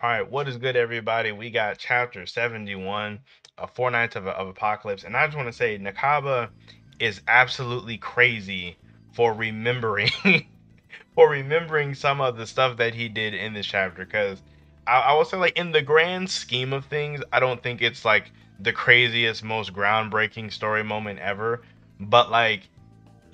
All right, what is good, everybody? We got chapter 71, Four Nights of Apocalypse. And I just want to say, Nakaba is absolutely crazy for remembering for remembering some of the stuff that he did in this chapter. Because I will say, like, in the grand scheme of things, I don't think it's like the craziest, most groundbreaking story moment ever. But like,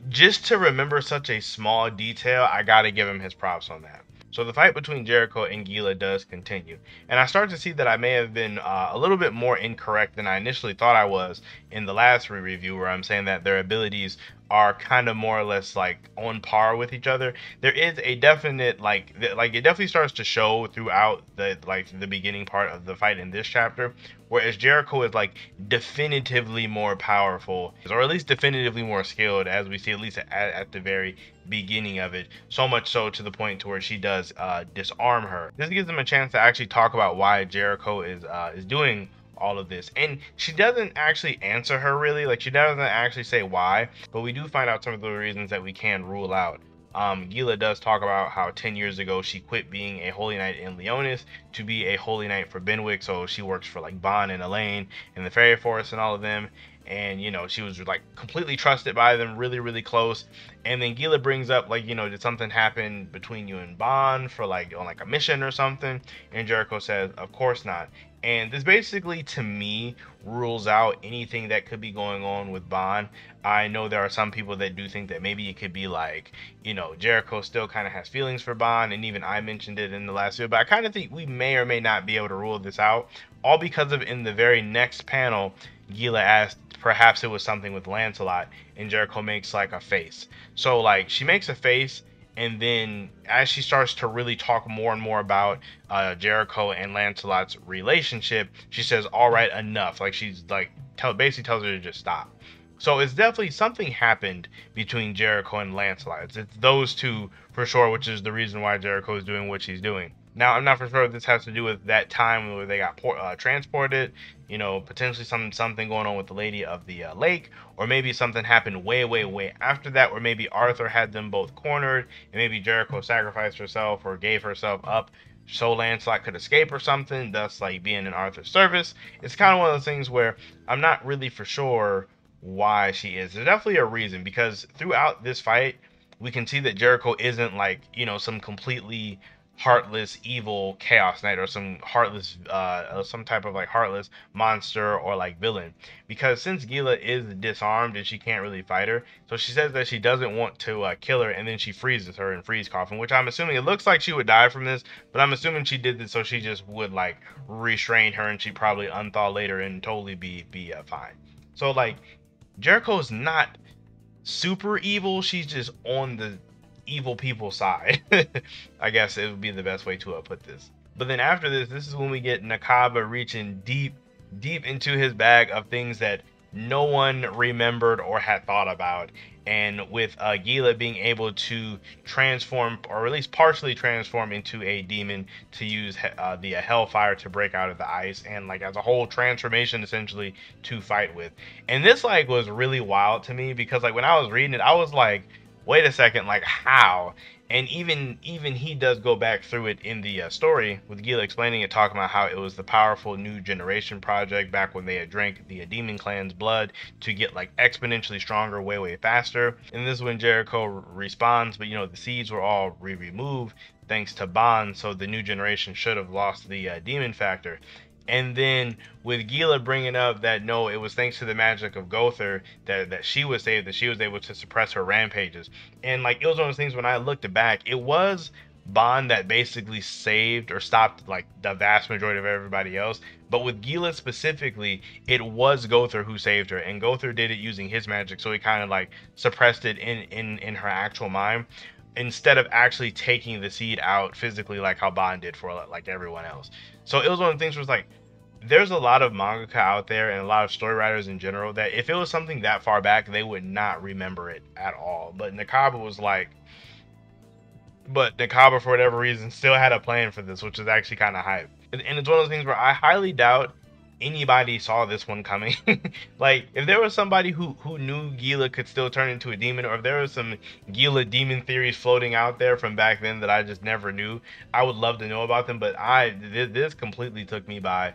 just to remember such a small detail, I gotta give him his props on that. So the fight between Jericho and Gila does continue, and I start to see that I may have been a little bit more incorrect than I initially thought I was in the last re-review, where I'm saying that their abilities are kind of more or less like on par with each other. There is a definite like it definitely starts to show throughout the beginning part of the fight in this chapter, whereas Jericho is like definitively more powerful, or at least definitively more skilled, as we see at least at the very beginning of it. So much so to the point to where she does disarm her. This gives them a chance to actually talk about why Jericho is doing all of this, and she doesn't actually answer her really, like she doesn't actually say why, but we do find out some of the reasons that we can rule out. Gila does talk about how 10 years ago she quit being a holy knight in Leonis to be a holy knight for Benwick, so she works for like Bon and Elaine and the Fairy Forest and all of them, and you know, she was like completely trusted by them, really close. And then Gila brings up, like, you know, did something happen between you and Bon for like on like a mission or something? And Jericho says, of course not. And this basically, to me, rules out anything that could be going on with Bon. I know there are some people that do think that maybe it could be like, you know, Jericho still kind of has feelings for Bon, and even I mentioned it in the last video, but I kind of think we may or may not be able to rule this out, all because of in the very next panel, Gila asked perhaps it was something with Lancelot, and Jericho makes like a face. So like she makes a face, and then as she starts to really talk more and more about Jericho and Lancelot's relationship, she says, all right, enough. Like she's like basically tells her to just stop. So it's definitely something happened between Jericho and Lancelot. It's those two for sure, which is the reason why Jericho is doing what she's doing. Now, I'm not for sure if this has to do with that time where they got transported, you know, potentially something going on with the Lady of the Lake, or maybe something happened way after that, or maybe Arthur had them both cornered, and maybe Jericho sacrificed herself or gave herself up so Lancelot could escape or something, thus like being in Arthur's service. It's kind of one of those things where I'm not really for sure why she is. There's definitely a reason, because throughout this fight, we can see that Jericho isn't like, you know, some completely heartless evil chaos knight, or some heartless some type of like heartless monster or like villain, because since Gila is disarmed and she can't really fight her, so she says that she doesn't want to kill her, and then she freezes her in freeze coffin, which I'm assuming it looks like she would die from this, but I'm assuming she did this so she just would like restrain her and she'd probably unthaw later and totally be fine. So like Jericho's not super evil, she's just on the evil people side. I guess it would be the best way to put this. But then after this is when we get Nakaba reaching deep into his bag of things that no one remembered or had thought about, and with Gila being able to transform, or at least partially transform, into a demon to use the hellfire to break out of the ice, and like as a whole transformation essentially to fight with. And this like was really wild to me, because like when I was reading it, I was like, wait a second, like how? And even he does go back through it in the story, with Gila explaining it, talking about how it was the powerful new generation project back when they had drank the demon clan's blood to get like exponentially stronger way faster. And this is when Jericho responds, but you know, the seeds were all removed thanks to Bond, so the new generation should have lost the demon factor. And then with Gila bringing up that no, it was thanks to the magic of Gother that she was saved, that she was able to suppress her rampages. And like it was one of those things, when I looked back, it was Bond that basically saved or stopped like the vast majority of everybody else. But with Gila specifically, it was Gother who saved her, and Gother did it using his magic, so he kind of like suppressed it in her actual mind, instead of actually taking the seed out physically like how Bond did for like everyone else. So it was one of the things where it's like, there's a lot of mangaka out there and a lot of story writers in general that if it was something that far back, they would not remember it at all. But Nakaba was like, but Nakaba for whatever reason still had a plan for this, which is actually kind of hype. And it's one of those things where I highly doubt anybody saw this one coming. Like, if there was somebody who knew Gila could still turn into a demon, or if there was some Gila demon theories floating out there from back then that I just never knew, I would love to know about them. But this completely took me by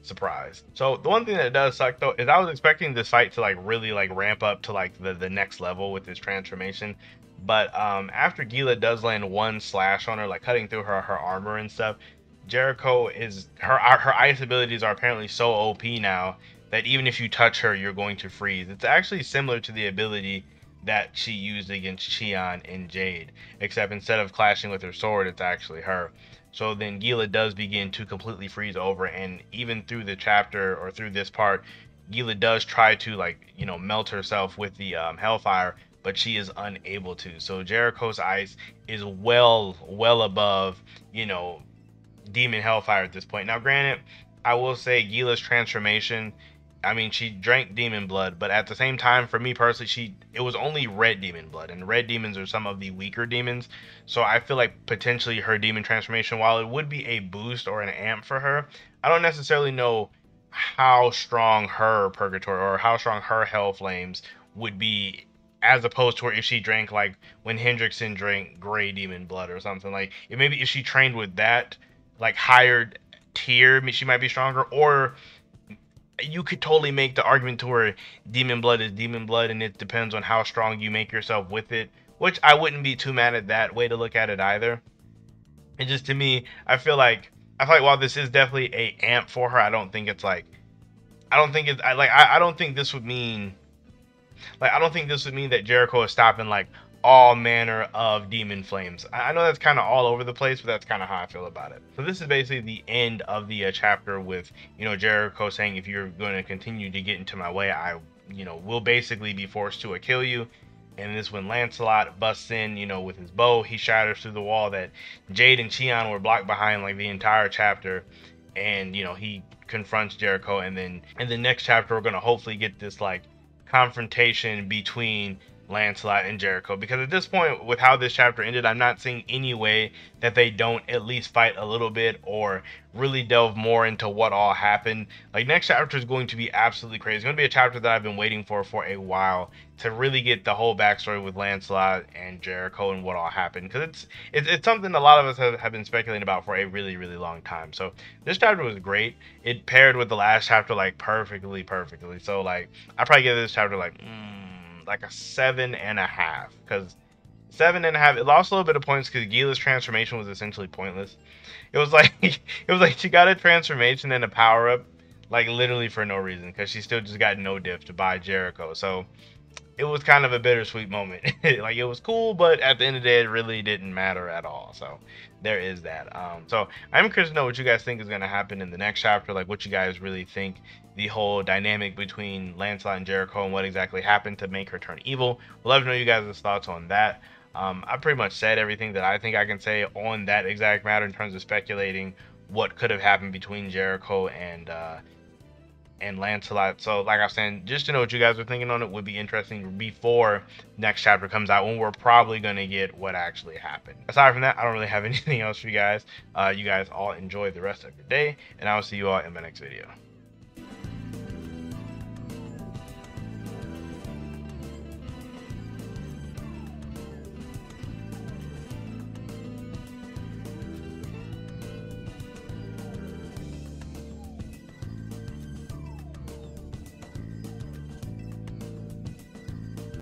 surprise. So the one thing that does suck though is I was expecting this fight to like really like ramp up to like the next level with this transformation. But after Gila does land one slash on her, like cutting through her armor and stuff, Jericho is her ice abilities are apparently so OP now that even if you touch her, you're going to freeze. It's actually similar to the ability that she used against Cheon and Jade, except instead of clashing with her sword, it's actually her. So then Gila does begin to completely freeze over, and even through the chapter or through this part, Gila does try to like melt herself with the Hellfire, but she is unable to. So Jericho's ice is well above Demon Hellfire at this point. Now, granted, I will say Gila's transformation, I mean, she drank demon blood, but at the same time, for me personally, it was only red demon blood, and red demons are some of the weaker demons. So I feel like potentially her demon transformation, while it would be a boost or an amp for her, I don't necessarily know how strong her purgatory or how strong her hell flames would be, as opposed to if she drank like when Hendrickson drank gray demon blood or something. Like, if she trained with that like higher tier, she might be stronger. Or you could totally make the argument to where demon blood is demon blood, and it depends on how strong you make yourself with it, which I wouldn't be too mad at that way to look at it either. And just to me, I feel like while this is definitely a amp for her, I don't think it's like I don't think this would mean that Jericho is stopping like all manner of demon flames. I know that's kind of all over the place, but that's kind of how I feel about it. So this is basically the end of the chapter with Jericho saying, if you're going to continue to get into my way, I will basically be forced to kill you. And this when Lancelot busts in, with his bow, he shatters through the wall that Jade and Cheon were blocked behind like the entire chapter, and he confronts Jericho. And then in the next chapter, we're gonna hopefully get this like confrontation between Lancelot and Jericho, because at this point, with how this chapter ended, I'm not seeing any way that they don't at least fight a little bit or really delve more into what all happened. Like, next chapter is going to be absolutely crazy. It's going to be a chapter that I've been waiting for a while, to really get the whole backstory with Lancelot and Jericho and what all happened, because it's something a lot of us have been speculating about for a really long time. So this chapter was great. It paired with the last chapter like perfectly. So like I probably give this chapter like a 7.5, because 7.5, it lost a little bit of points because Gila's transformation was essentially pointless. It was like she got a transformation and a power up like literally for no reason, because she still just got no diffed by Jericho. So it was kind of a bittersweet moment. Like, it was cool, but at the end of the day, it really didn't matter at all. So there is that. So I'm curious to know what you guys think is going to happen in the next chapter. Like, what you guys really think the whole dynamic between Lancelot and Jericho and what exactly happened to make her turn evil. We'd love to know you guys' thoughts on that. I pretty much said everything that I think I can say on that exact matter in terms of speculating what could have happened between Jericho and Lancelot. So like I was saying, just to know what you guys are thinking on it would be interesting before next chapter comes out, when we're probably going to get what actually happened. Aside from that, I don't really have anything else for you guys. You guys all enjoy the rest of your day, and I will see you all in my next video.